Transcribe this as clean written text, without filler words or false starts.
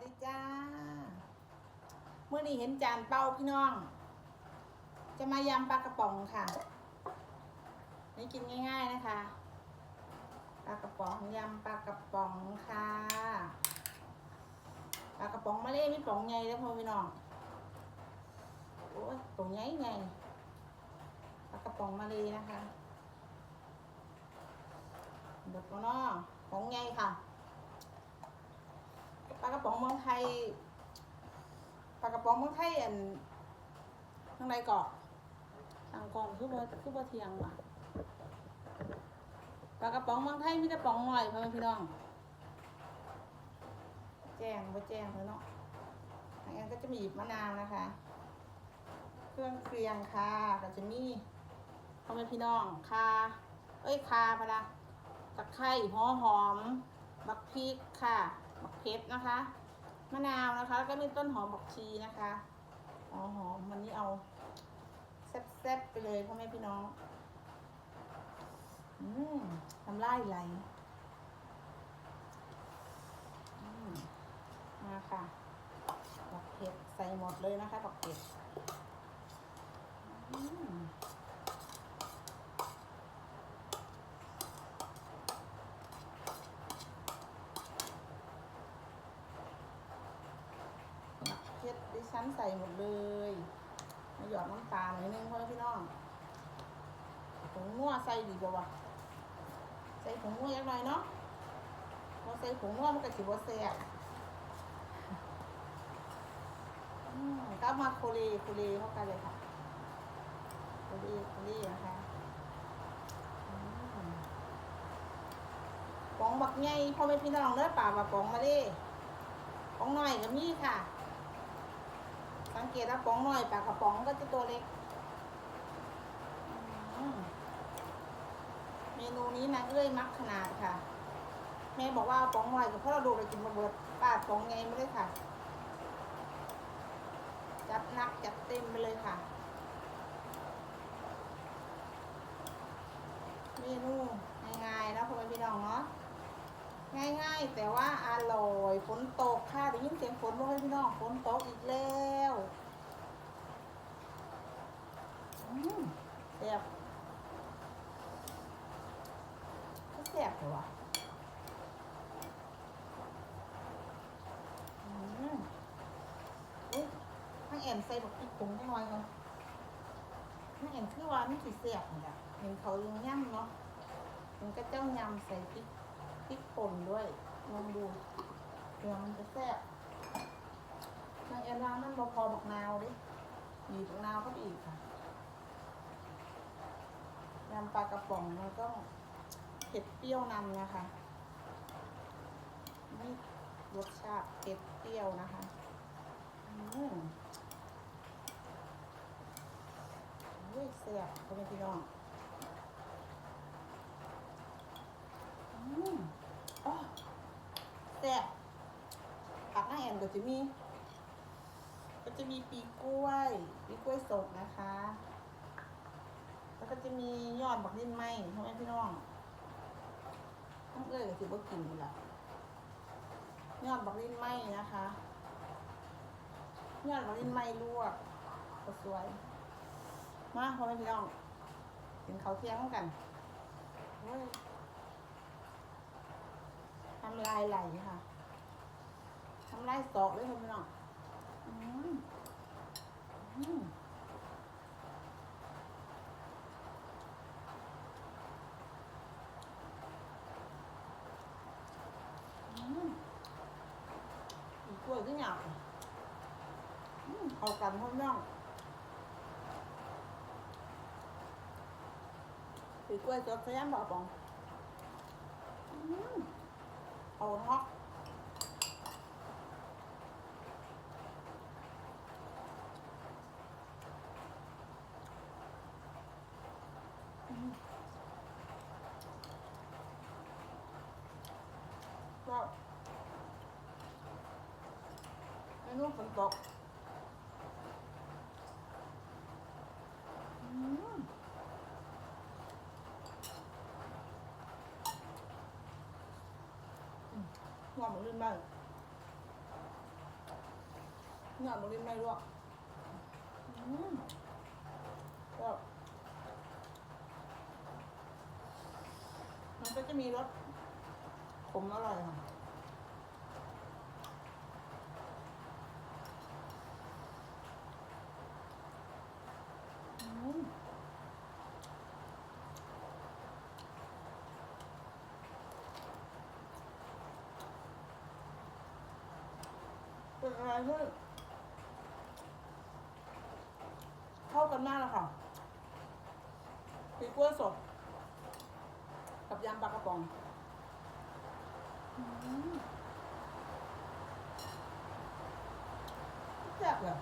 ดีจ้าเมื่อนี้เห็นจานเป้าพี่น้อง จะมายำปลากระป๋องค่ะนี่กินง่ายๆนะคะปลากระป๋องยำปลากระป๋องค่ะปลากระป๋องมาเล่มีป๋องใหญ่แล้วพ่อพี่น้องโอ้ยป๋องใหญ่ไงปลากระป๋องมาเล่นะคะเด็กเนาะป๋องใหญ่ค่ะปลากระป๋องเมืองไทยปลากระป๋องเมืองไทยข้างในเกาะทางกองคือบ่เทียงว่ะปลากระป๋องเมืองไทยมีแต่ป๋องหน่อยพ่อพี่น้องแจ้งบ่แจ้งเลยเนาะทางนั้นก็จะมีมะนาวนะคะเครื่องเคียงค่ะก็จะมีพ่อพี่น้องคาพะนะตะไคร้หัวหอมบักพริกค่ะบักเผ็ดนะคะมะนาวนะคะแล้วก็มีต้นหอมบักชีนะคะหอมวันนี้เอาแซ่บๆไปเลยพ่อแม่พี่น้องน้ำลายไหลมาค่ะบักเผ็ดใส่หมดเลยนะคะบักเผ็ดเผ็ดดิฉันใส่หมดเลยมาหยอดน้ำตาลหน่อยนึงพ่อพี่น้องผงนัวใส่ดีกว่าวะใส่ผงนัวยังไงเนาะพอใส่ผงนัวมันก็สิบ่แซ่บก็มาโคเลเข้ากันเลยค่ะโคเลนะคะป๋องบักใหญ่พ่อแม่พี่น้องเด้อป่าว่าป๋องมาดิป๋องน้อยก็มีค่ะสังเกตว่าป๋องน้อยปลากระป๋องก็จะตัวเล็กเมนูนี้นะมักขนาดค่ะแม่บอกว่าป๋องน้อยกับพ่อเราดูไปกินมาเบิดป้าป๋องไงไม่ได้ค่ะจัดหนักจัดเต็มไปเลยค่ะเมนูง่ายๆนะพ่อแม่พี่น้องเนาะง่ายๆแต่ว่าอร่อยฝนตกค่ะได้ยินเสียงฝนพ่อแม่พี่น้องฝนตกอีกแล้วแซ่บแซ่บเลยวะทั้งแอนใส่บักพริกผงจังหน่อยเนาะทั้งแอนคือว่ามันสิแซ่บนี่แหละเห็นเขายังย่ำเนาะมันก็เจ้ายำใส่พริกป่นด้วยลองดูเดี๋ยวมันจะแซ่บทั้งแอนวางมันพอบักนาวดิมีบักนาวเข้าไปอีกค่ะยำปลากระป๋องมันก็เผ็ดเปรี้ยวนำนะคะนี่รสชาติเผ็ดเปรี้ยวนะคะแซ่บพ่อแม่พี่น้องแซ่บผักหน้าแอนก็จะมีปีกล้วยสดนะคะแล้วก็จะมียอดบักลิ้นไหมพ่อแม่พี่น้องต้องก็ถือว่ากินดีละยอดบักลิ้นไหมนะคะยอดบักลิ้นไหมลวกก็สวยมาพ่อแม่พี่น้องกินข้าวเที่ยงกันทำลายไหลค่ะทำลายสอกเลยพ่อพี่น้องอีกกล้วยก็หยาบเอากันพ่อพี่น้องอีกกล้วยสดใส่ยำบอกปองเอาฮอกก็เมนูฝนตกหัวมันลื่นมาก หยอดลงลิ้นไม่ลวกก็มันก็จะมีรสขมอร่อยค่ะเป็นอะไรที่เข้ากันมากเลยค่ะปีกล้วยสดกับยำปลากระป๋องแซ่บเลย